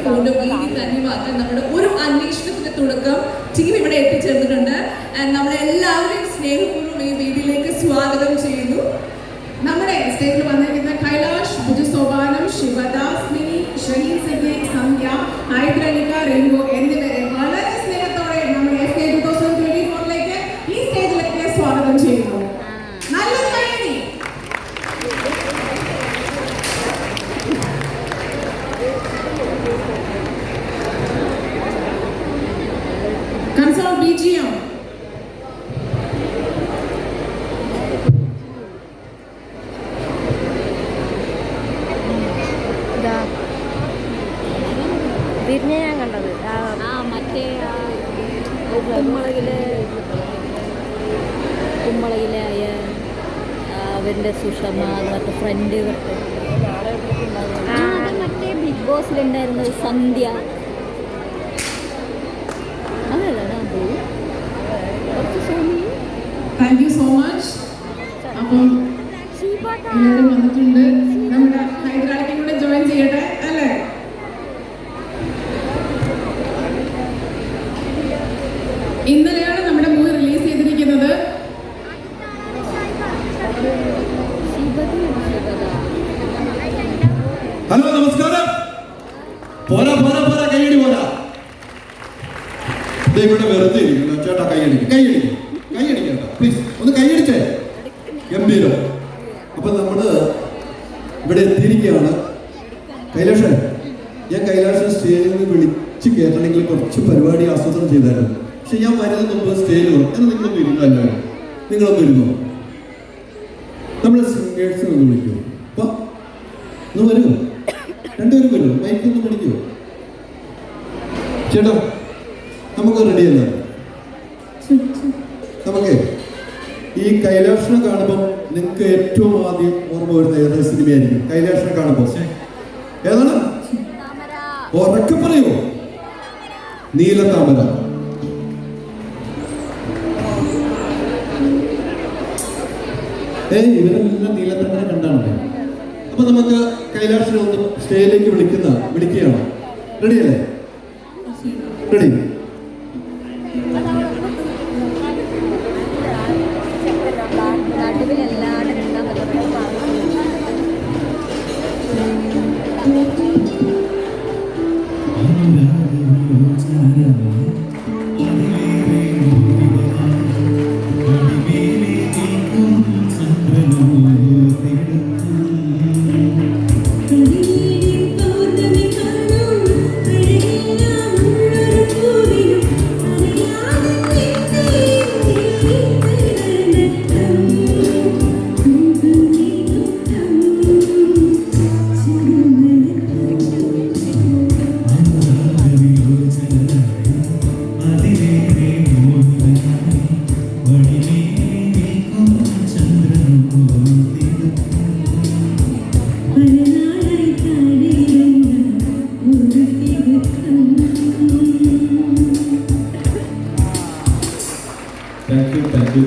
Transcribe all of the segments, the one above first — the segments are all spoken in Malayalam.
ഫോണിന്റെ വേദി ധന്യമാക്കാൻ നമ്മുടെ ഒരു അന്വേഷണത്തിന്റെ തുടക്കം ടീം ഇവിടെ എത്തിച്ചേർന്നിട്ടുണ്ട്. നമ്മളെല്ലാവരെയും സ്നേഹപൂർവ്വം ഈ വേദിയിലേക്ക് സ്വാഗതം ചെയ്യുന്നു. നമ്മുടെ സ്റ്റേജിൽ വന്നിരിക്കുന്ന കൈലാഷ്, ബുജുസോപാനം, ശിവദാസ്, മിനി, ഷഹീൻ സിദ്ദീഖ്, സന്ധ്യ, ഹൈദ്രലിക, റെയിൻബോ എന്നിവരെ വളരെ സ്നേഹത്തോടെ നമ്മുടെ FK 2024ലേക്ക് ഈ സ്റ്റേജിലേക്ക് സ്വാഗതം ചെയ്യുന്നു. നല്ലൊരു കൈയടി. Console BGM. പിന്നെ ഞാൻ കണ്ടത് മറ്റേ കുമ്പളയിലെ അവരുടെ സുഷമ മറ്റേ ഫ്രണ്ട് മറ്റേ ബിഗ് ബോസിലുണ്ടായിരുന്നത് Sandhya. Thank you so much. അപ്പം എല്ലാവരും വന്നിട്ടുണ്ട്. നമ്മുടെ ഹൈദരാബാദിലും കൂടെ ജോയിൻ ചെയ്യട്ടെ അല്ലേ? ഇന്നലെയാണ് നമ്മുടെ മൂവി റിലീസ് ചെയ്തിരിക്കുന്നത്. ഹലോ, നമസ്കാരം. പോരാ പോരാ പോരാ, കൈയടി പോരാ. ഇവിടെ വെറുതെ ഇരിക്കുന്നു ചേട്ടാ. കൈയടിക്കണ്ട പ്ലീസ്, ഒന്ന് കൈയടിച്ചേ. ഗംഭീരം. അപ്പൊ നമ്മള് ഇവിടെ എത്തിയിരിക്കുകയാണ്. കൈലാഷ്, ഞാൻ കൈലാഷിനെ സ്റ്റേജിൽ നിന്ന് വിളിച്ച് കേട്ടണമെങ്കിൽ കുറച്ച് പരിപാടി ആസൂത്രണം ചെയ്തായിരുന്നു. പക്ഷെ ഞാൻ വരുന്നതിന് മുമ്പ് സ്റ്റേജിൽ വന്നു. എന്നാൽ നിങ്ങളൊന്നും ഇരുന്നല്ലോ, നിങ്ങളൊന്നും ഇരുന്നോ? നമ്മളെ സിംഗേഴ്സിനെ ഒന്ന് വിളിക്കുമോ? അപ്പൊ ഒന്ന് വരുമോ? രണ്ടുപേരും വരുമോ? മൈക്കൊന്ന് പഠിക്കുമോ? ചേട്ടാ, നമുക്ക് റെഡിയല്ല. നമുക്ക് ഈ കൈലാഷിനെ കാണുമ്പോൾ നിങ്ങൾക്ക് ഏറ്റവും ആദ്യം ഓർമ്മ വരുന്ന ഏതൊരു സിനിമയായിരിക്കും? കൈലാഷിനെ കാണുമ്പോൾ ഏതാണ്? ഉറക്കെ പറയുമോ? നീലത്താമര. ഇവരെല്ലാം നീലത്താമര കണ്ടാണല്ലേ. അപ്പൊ നമുക്ക് കൈലാഷിനെ ഒന്ന് സ്റ്റേജിലേക്ക് വിളിക്കുകയാണ്. റെഡിയല്ലേ? Ready.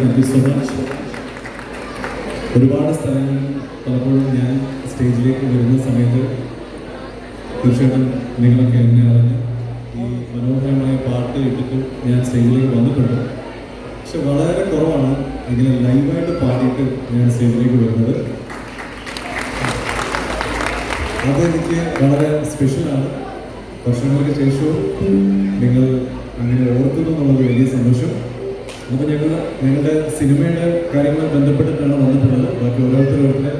Thank you so much. ഒരുപാട് സ്ഥലങ്ങളിൽ പലപ്പോഴും ഞാൻ സ്റ്റേജിലേക്ക് വരുന്ന സമയത്ത് തീർച്ചയായിട്ടും നിങ്ങളൊക്കെ എന്നെ അറിഞ്ഞ് ഈ മനോഹരമായ പാട്ട് ഇട്ടിട്ട് ഞാൻ സ്റ്റേജിലേക്ക് വന്നിട്ടുണ്ട്. പക്ഷെ വളരെ കുറവാണ് ഇങ്ങനെ ലൈവായിട്ട് പാടിയിട്ട് ഞാൻ സ്റ്റേജിലേക്ക് വരുന്നത്. അതെനിക്ക് വളരെ സ്പെഷ്യലാണ്. വർഷങ്ങൾക്ക് ശേഷവും നിങ്ങൾ അങ്ങനെ ഓർക്കുന്നു എന്നുള്ളത് വലിയ സന്തോഷം. അപ്പോൾ ഞങ്ങളുടെ സിനിമയുടെ കാര്യങ്ങൾ ബന്ധപ്പെട്ടിട്ടാണ് വന്നിട്ടുള്ളത്. ബാക്കി ഓരോരുത്തരെ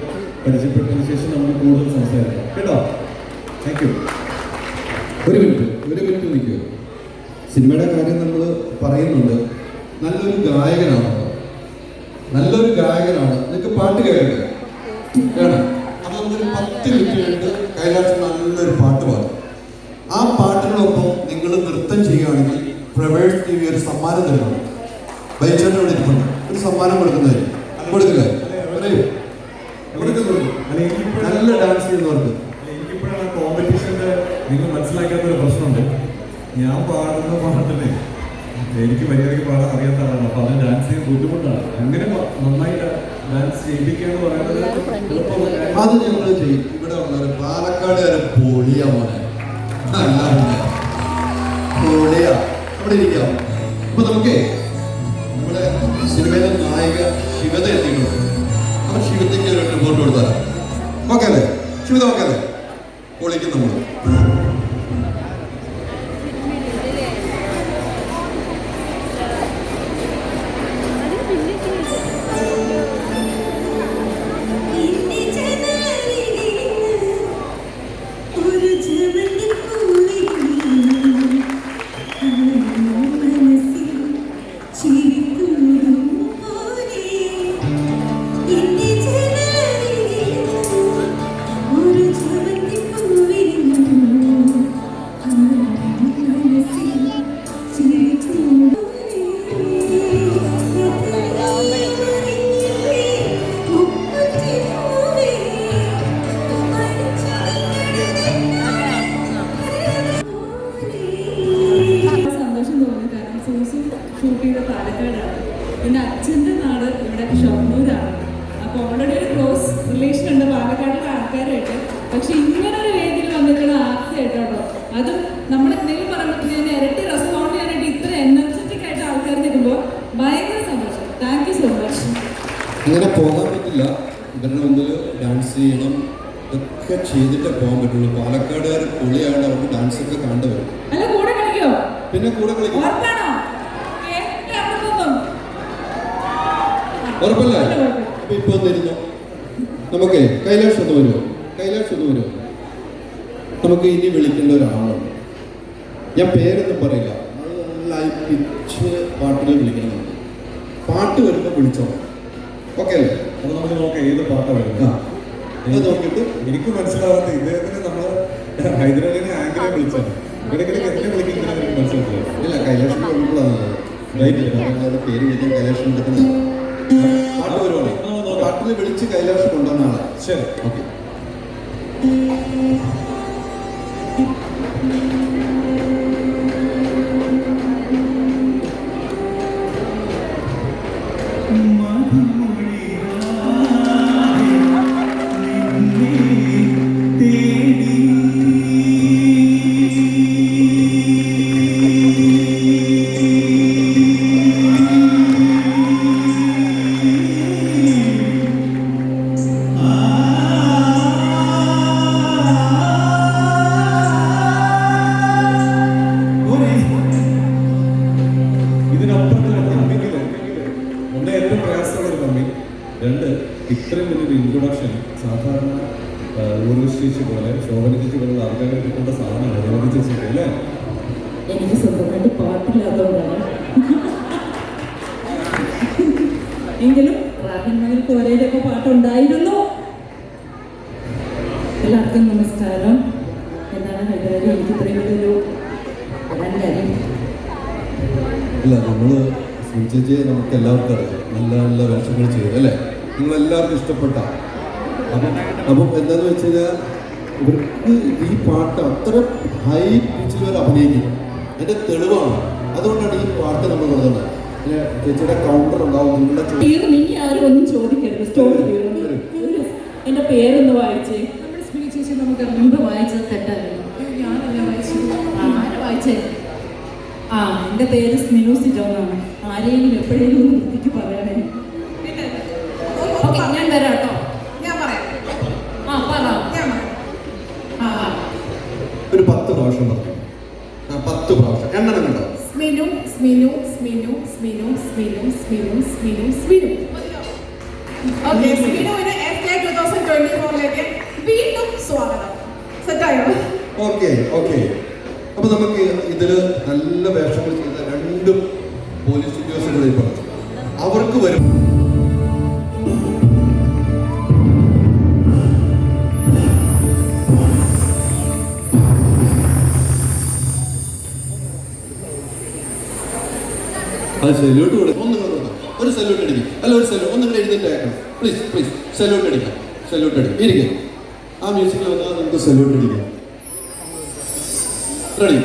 പരിചയപ്പെട്ടതിന് ശേഷം നമ്മൾ കൂടുതൽ സംസാരിക്കാം കേട്ടോ. Thank you. ഒരു മിനിറ്റ് നിൽക്കുക. സിനിമയുടെ കാര്യം നമ്മൾ പറയുന്നുണ്ട്. നല്ലൊരു ഗായകനാണ്. നിങ്ങൾക്ക് പാട്ട് കേൾക്കട്ടെ വേണം. അത് നമുക്കൊരു 10 മിനിറ്റ് കൊണ്ട് കൈലാഷ് നല്ലൊരു പാട്ട് പാടും. ആ പാട്ടിനോടൊപ്പം നിങ്ങൾ നൃത്തം ചെയ്യുകയാണെങ്കിൽ പ്രവേശ് TV ഒരു സമ്മാനം തരുന്നുണ്ട്. ബൈച്ചേട്ടനോട് ഇരിപ്പുണ്ട്. ഒരു സമ്മാനം കൊടുക്കുന്നതായിരിക്കും. കൊടുക്കില്ലേ? നല്ല ഡാൻസ് ചെയ്യുന്നവർക്ക്. എനിക്കിപ്പോഴാണ് കോമ്പറ്റീഷൻ്റെ നിങ്ങൾ മനസ്സിലാക്കാത്തൊരു പ്രശ്നമുണ്ട്. ഞാൻ പാടുന്ന പാട്ടില്ലേ എനിക്ക് മര്യാദയ്ക്ക് പാടാൻ അറിയാത്ത ആളാണ്. അപ്പോൾ അത് ഡാൻസ് ചെയ്യാൻ ബുദ്ധിമുട്ടാണ്. അങ്ങനെ നന്നായിട്ട് ഡാൻസ് ചെയ്യിപ്പിക്കുക എന്ന് പറയുന്നത് അത് ഞങ്ങൾ ചെയ്യും. ഇവിടെ ഉള്ളവർ പാലക്കാടുകാരെ പൊളിയാ മോനെ. പൊളിയാ. അവിടെ ഇരിക്കാം. അപ്പൊ നമുക്കേ നമ്മുടെ സിനിമയിലെ നായിക ശിവത എത്തിയിട്ടുണ്ട്. അപ്പൊ ശിവതയ്ക്ക് ഒരു റിപ്പോർട്ട് കൊടുത്താൽ ഓക്കെ അല്ലേ? ശിവത ഓക്കെ അല്ലേ? പൊളിക്കും നമ്മൾ. ഷൂട്ട് ചെയ്ത പാലക്കാടാണ്. എൻ്റെ അച്ഛൻ്റെ നാട് ഇവിടെ ഷൊർണൂരാണ്. അപ്പോൾ ഓൾറെഡി ഒരു ക്ലോസ് റിലേഷൻ ഉണ്ട് പാലക്കാടിലെ ആൾക്കാരായിട്ട്. പക്ഷെ ഇങ്ങനൊരു വേദിയിൽ വന്നിട്ടുള്ള ആദ്യമായിട്ടോ. അതും നമ്മൾ എന്തെങ്കിലും പറയുമ്പോൾ ഞാൻ ഇരട്ടി റെസ്പോണ്ട് ചെയ്യാനായിട്ട് ഇത്ര എനർജറ്റിക് ആയിട്ട് ആൾക്കാർ നിൽക്കുമ്പോൾ ഭയങ്കര സന്തോഷം. Thank you so much. അങ്ങനെ പോകാൻ പറ്റില്ല. ഇവരുടെ മുമ്പിൽ ഡാൻസ് ചെയ്യണം, ഇതൊക്കെ ചെയ്തിട്ടേ പോകാൻ പറ്റുള്ളൂ. പാലക്കാടുകാർ പൊളിയായിട്ട് അവർക്ക് ഡാൻസ് ഒക്കെ കണ്ടുവരും. അല്ല കൂടെ കളിക്കോ? പിന്നെ കൂടെ കളിക്കും. ഉറപ്പല്ല. അപ്പൊ ഇപ്പൊ വന്നിരുന്നു നമുക്ക് കൈലാഷ് ഒന്ന് വരുമോ? കൈലാഷ് ഒന്ന് വരുമോ? നമുക്ക് ഇനി വിളിക്കേണ്ട ഒരാളുണ്ട്. ഞാൻ പേരൊന്നും പറയില്ല. അത് നല്ല പിച്ച് പാട്ടിൽ വിളിക്കണം. പാട്ട് വരുമ്പോൾ വിളിച്ചോ. ഓക്കെ അല്ലേ? അത് നമുക്ക് നോക്കാം ഏത് പാട്ടാണ് വരുന്നത്. അത് നോക്കിയിട്ട് എനിക്ക് മനസ്സിലാവാത്ത ഇദ്ദേഹത്തിന് നമ്മള് ഹൈദരാബാദിനെ ആങ്കറെ വിളിച്ചാണ്. ഇടയ്ക്കിടയ്ക്ക് എന്നെ വിളിക്കുന്നത് എനിക്ക് മനസ്സിലാക്കില്ല. ഇല്ല, കൈലാഷിന് വരുമ്പോഴാണ് പേര് വിളിക്കാൻ കൈലാഷിന് എടുക്കുന്നത്. പാട്ട് വരുവാണ്. പാട്ടിൽ വിളിച്ച് കൈലാഷ് കൊണ്ടുവന്ന ആളെ. ശരി, ഓക്കെ. ഇത്രയും വലിയൊരു ഇൻട്രൊഡക്ഷൻ സാധാരണ ഊർവശേഷി പോലെ ശോഭനശേഷി പോലുള്ള ആൾക്കാരെ കിട്ടേണ്ട സാധനമാണ് രോഗിച്ചേച്ചി അല്ലേ? എനിക്ക് സ്വന്തമായിട്ട് പാട്ടില്ലാത്തതുകൊണ്ടാണ്. എങ്കിലും റാഹിൻമയിൽ കോരയിലൊക്കെ പാട്ടുണ്ടായിരുന്നു. എല്ലാവർക്കും നമസ്കാരം. എന്താണ് ഹൈദരാബാദ് എനിക്ക് ഇത്രയും വലിയൊരു വരാൻ കാര്യം? അല്ല, നമ്മള് ചേച്ചിയെ നമുക്ക് എല്ലാവർക്കും അറിയാം. നല്ല നല്ല വേഷങ്ങൾ ചെയ്തു അല്ലേ? നിങ്ങളെല്ലാവർക്കും ഇഷ്ടപ്പെട്ട. അപ്പം എന്താന്ന് വെച്ച് കഴിഞ്ഞാൽ ഇവർക്ക് ഈ പാട്ട് അത്ര ഹൈ പിച്ചിൽ വരെ അഭിനയിക്കും. അതിന്റെ തെളിവാണ്. അതുകൊണ്ടാണ് ഈ പാട്ട് നമ്മൾ കൊടുക്കുന്നത്. പിന്നെ ചേച്ചിയുടെ കൗണ്ടർ ഉണ്ടാവും. ഇനി ആരും ഒന്നും ചോദിക്കരുത്. സ്റ്റോറി എന്റെ പേരൊന്ന് വായിച്ചേ. നമ്മുടെ സ്മിനി ചേച്ചി നമുക്ക് മുമ്പ് വായിച്ചത് തെറ്റായിരുന്നു. ഞാനല്ല വായിച്ചത്. ആര് വായിച്ചേ? എന്റെ പേര് സ്മിനു സിജോ എന്നാണ്. ആരെങ്കിലും എപ്പോഴേലും വൃത്തിക്ക് പറയണേ. ഞാൻ വരാം കേട്ടോ. ഞാൻ പറയാം. ഒരു 10 പ്രാവശ്യം പറഞ്ഞു. 10 പ്രാവശ്യം എണ്ണം കണ്ടോ? സ്മിനു സ്മിനു സ്മിനു സ്മിനു സ്മിനു സ്മിനു സ്മിനു സ്മിനു. ഓക്കെ, സ്മിനുവിന് FK 2024ലേക്ക് വീണ്ടും സ്വാഗതം. സെറ്റായോ? Okay okay. അപ്പൊ നമുക്ക് ഇതില് നല്ല വേഷങ്ങൾ ചെയ്ത 2 പോലീസ് ഉദ്യോഗസ്ഥരുടെ ഇപ്പോൾ അവർക്ക് വരും. അത് സല്യൂട്ട് കൊടുക്കും. ഒരു സല്യൂട്ട് അടിക്കും. അല്ല, ഒരു സല്യൂട്ട് ഒന്നും എഴുതിട്ട് അയക്കണം. പ്ലീസ് പ്ലീസ് സല്യൂട്ട് അടിക്കാം. സല്യൂട്ട് അടിക്കും. ഇരിക്കും. ആ മ്യൂസിക്കിൽ വന്നാൽ നമുക്ക് സല്യൂട്ട് അടിക്കാം. റെഡി?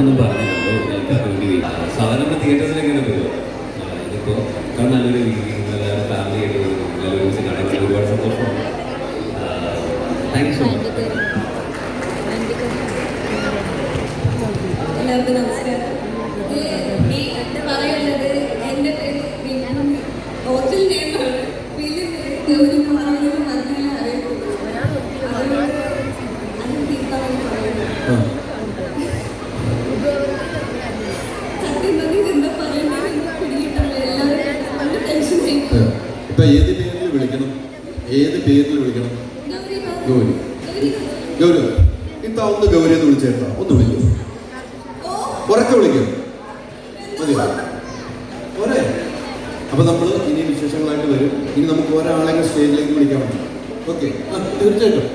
ഒന്നും പറഞ്ഞില്ലല്ലോ, ഞങ്ങൾക്ക് വേണ്ടി സാധാരണ നമ്മൾ തിയേറ്റേഴ്സിലെങ്ങനെ പോകും. ഇതിപ്പോൾ ഇത്ര നല്ലൊരു രീതിയിൽ എല്ലാവരും ഫാമിലി ആയിട്ട് നല്ലൊരു മ്യൂസിക് കാണാൻ ഒരുപാട് സന്തോഷമാണ്. Thank you so much. എല്ലാവർക്കും നമസ്കാരം. എന്താ പറയാനുള്ളത്, എൻ്റെ പേര് ഹോട്ടൽ നെയ്മാണ്. ഫിലിം ഗൗരി മഹാനഗരം പറഞ്ഞാൽ അറിയത്തുള്ളൂ. അതുകൊണ്ട് അത് തീർത്ഥാടനം പറയുന്നത് സത്യം പറഞ്ഞ് എന്താ പറയുന്നത് പിടികിട്ടുമ്പോൾ എല്ലാവരും നല്ല ടെൻഷൻ ചെയ്യും. ഇപ്പൊ ഏത് പേരിൽ വിളിക്കണം? ഏത് പേരിൽ വിളിക്കണം? ഗൗരി. ഗൗരി ഇത്താ ഒന്ന് ഗൗരി എന്ന് വിളിച്ചേട്ടാ, ഒന്ന് വിളിക്കും. ഉറക്കെ വിളിക്കും. മതി പോരെ? അപ്പൊ നമ്മൾ ഇനി വിശേഷങ്ങളായിട്ട് വരും. ഇനി നമുക്ക് ഒരാളെ സ്റ്റേജിലേക്ക് വിളിക്കാൻ പറ്റും. ഓക്കെ, തീർച്ചയായിട്ടും.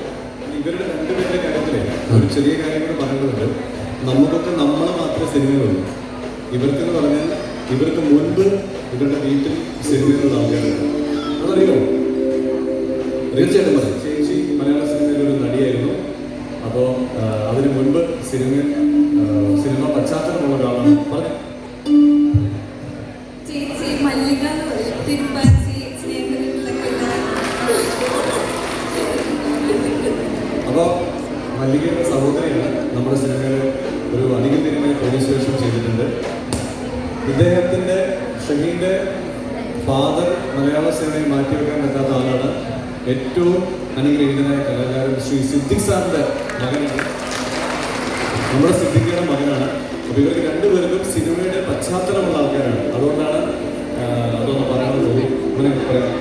ഇവരുടെ രണ്ടുപേരുടെ കാര്യത്തിലേ ഒരു ചെറിയ കാര്യം കൂടെ പറയുന്നുണ്ട്. നമുക്കൊക്കെ നമ്മൾ മാത്രമേ സിനിമയുള്ളൂ. ഇവർക്കെന്ന് പറഞ്ഞാൽ ഇവർക്ക് മുൻപ് ഇവരുടെ വീട്ടിൽ സിനിമയിലുള്ള ആൾക്കാരുണ്ട്. അതറിയോ? തീർച്ചയായിട്ടും പറയും. ചേച്ചി മലയാള സിനിമയിൽ ഒരു നടിയായിരുന്നു. അപ്പോൾ അതിന് മുൻപ് സിനിമ പശ്ചാത്തലമുള്ള ഒരാളാണ്. പറഞ്ഞു. ചേച്ചി മല്ലിക എന്ന് പറയും. തിരുപ്പാച്ചി സ്നേഹത്തിലൊക്കെ. അപ്പോൾ മല്ലികയുടെ സഹോദരിയാണ് നമ്മുടെ സിനിമയിൽ ഒരു അധികം തിരുമയ പോലീസ് വേഷം ചെയ്തിട്ടുണ്ട്. ഇദ്ദേഹത്തിൻ്റെ ഷഹീൻ്റെ ഫാദർ മലയാള സിനിമയിൽ മാറ്റിവെക്കാൻ പറ്റാത്ത ആളാണ്. ഏറ്റവും അനുഗ്രഹീതനായ കലാകാരൻ ശ്രീ സിദ്ദിഖ് സാറിൻ്റെ മകനാണ്. നമ്മുടെ സിദ്ദിഖിയുടെ മകനാണ്. അപ്പോൾ ഇവർക്ക് രണ്ടുപേർക്കും സിനിമയുടെ പശ്ചാത്തലമുള്ള ആൾക്കാരാണ്. അതുകൊണ്ടാണ് അതൊന്ന് പറയാനുള്ളത്. അങ്ങനെ പറയാം.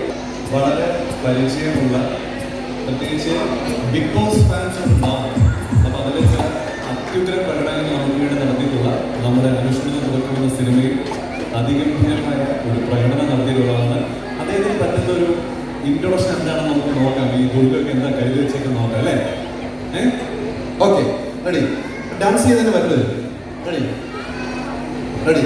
വളരെ പരിചയമുള്ള പ്രത്യേകിച്ച് ബിഗ് ബോസ് ഫാൻസ് ഉണ്ടാകും. അപ്പോൾ അതിൽ ചില അത്യുത്തര പ്രകടനങ്ങൾ നമുക്ക് വേണ്ടി നടത്തിയിട്ടുള്ള നമ്മുടെ അനുഷ്ഠിത തുടക്കുന്ന സിനിമയിൽ അതിഗംഭീരമായ ഒരു പ്രകടനം നടത്തിയിട്ടുള്ളതാണ്. അദ്ദേഹത്തിന് പറ്റുന്ന ഒരു ഇൻട്രൊഡക്ഷൻ എന്താണെന്ന് നമുക്ക് നോക്കാം. ഈ ദുർഗൊക്കെ എന്താ കരുതി വെച്ചൊക്കെ നോക്കാം അല്ലേ? Okay, ready? ഡാൻസ് ചെയ്തതിന് പറ്റുന്നത്. റെഡി? റെഡി?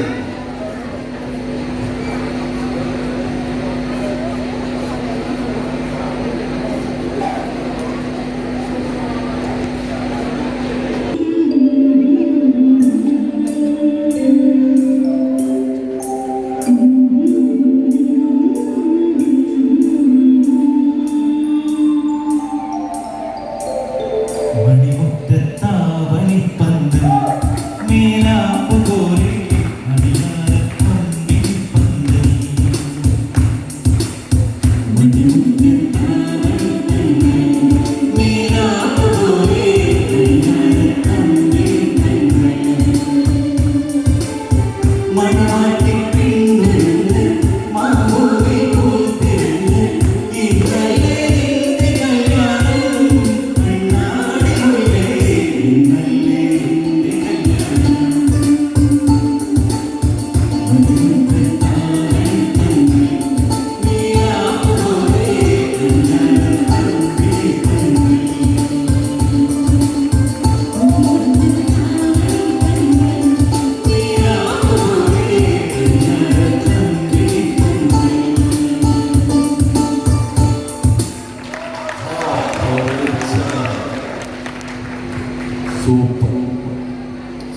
Super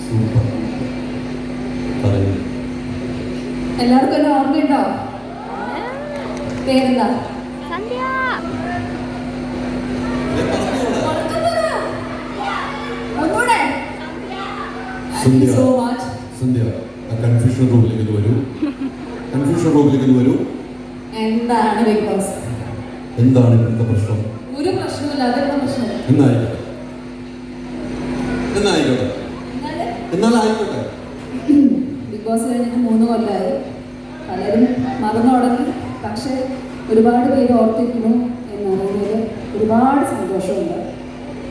super. പറയൂ. എല്ലാവർക്കും എന്നെ ഓർമ്മയുണ്ടോ? പേരെന്താ? സന്ധ്യ. ഒന്നൂടെ. സന്ധ്യ. So much. സന്ധ്യ, കൺഫ്യൂഷൻ റൂമിലേക്ക് വരൂ. കൺഫ്യൂഷൻ റൂമിലേക്ക് വരൂ. എന്താണ് ബിഗ് ബോസ്? എന്താണ് ഇവിടുത്തെ പ്രശ്നം? ഒരു പ്രശ്നമില്ല. അതെന്താ പ്രശ്നം? എന്നായിക്കോട്ടെ, എന്നായിക്കോട്ടെ, എന്നാലായിക്കോട്ടെ. ബിഗ് ബോസ് കഴിഞ്ഞിട്ട് 3 കൊല്ലമായി. പലരും മറന്നു തുടങ്ങി. പക്ഷേ ഒരുപാട് പേര് ഓർത്തിരിക്കുന്നു എന്നറിയുന്നതിൽ ഒരുപാട് സന്തോഷമുണ്ട്.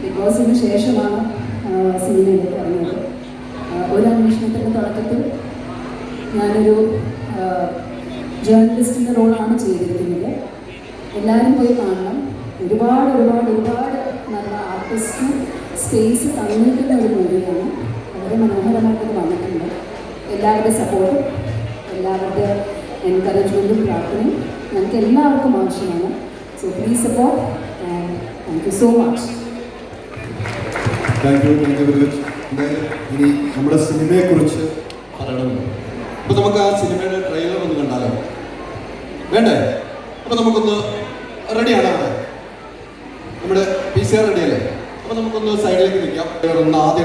ബിഗ് ബോസിന് ശേഷമാണ് സിനിമയിലേക്ക് പറഞ്ഞത്. ഒരു അന്വേഷണത്തിൻ്റെ തുടക്കത്തിൽ ഞാനൊരു ജേർണലിസ്റ്റിൻ്റെ റോളാണ് ചെയ്തിരിക്കുന്നത്. എല്ലാവരും പോയി കാണണം. ഒരുപാട് ഒരുപാട് ഒരുപാട് നല്ല ആർട്ടിസ്റ്റും സ്പേസ് തന്നിരിക്കുന്ന ഒരു മൂവിയാണ്. വളരെ മനോഹരമായിട്ട് വന്നിട്ടുണ്ട്. എല്ലാവരുടെ സപ്പോർട്ടും എല്ലാവരുടെ എൻകറേജ്മെൻറ്റും പ്രാർത്ഥനയും ഞങ്ങൾക്ക് എല്ലാവർക്കും ആവശ്യമാണ്. So please support and thank you so much. Thank you very much. ഇനി നമ്മുടെ സിനിമയെക്കുറിച്ച് പറയണമെന്ന്. അപ്പൊ നമുക്ക് ആ സിനിമയുടെ ട്രെയിലർ ഒന്ന് കണ്ടാലോ? വേണ്ടേ? അപ്പൊ നമുക്കൊന്ന് റെഡിയാണോ? അവിടെ നമ്മുടെ PCR റെഡിയല്ലേ? അപ്പൊ നമുക്കൊന്ന് സൈഡിലേക്ക് നിൽക്കാം. ഒന്ന് ആദ്യം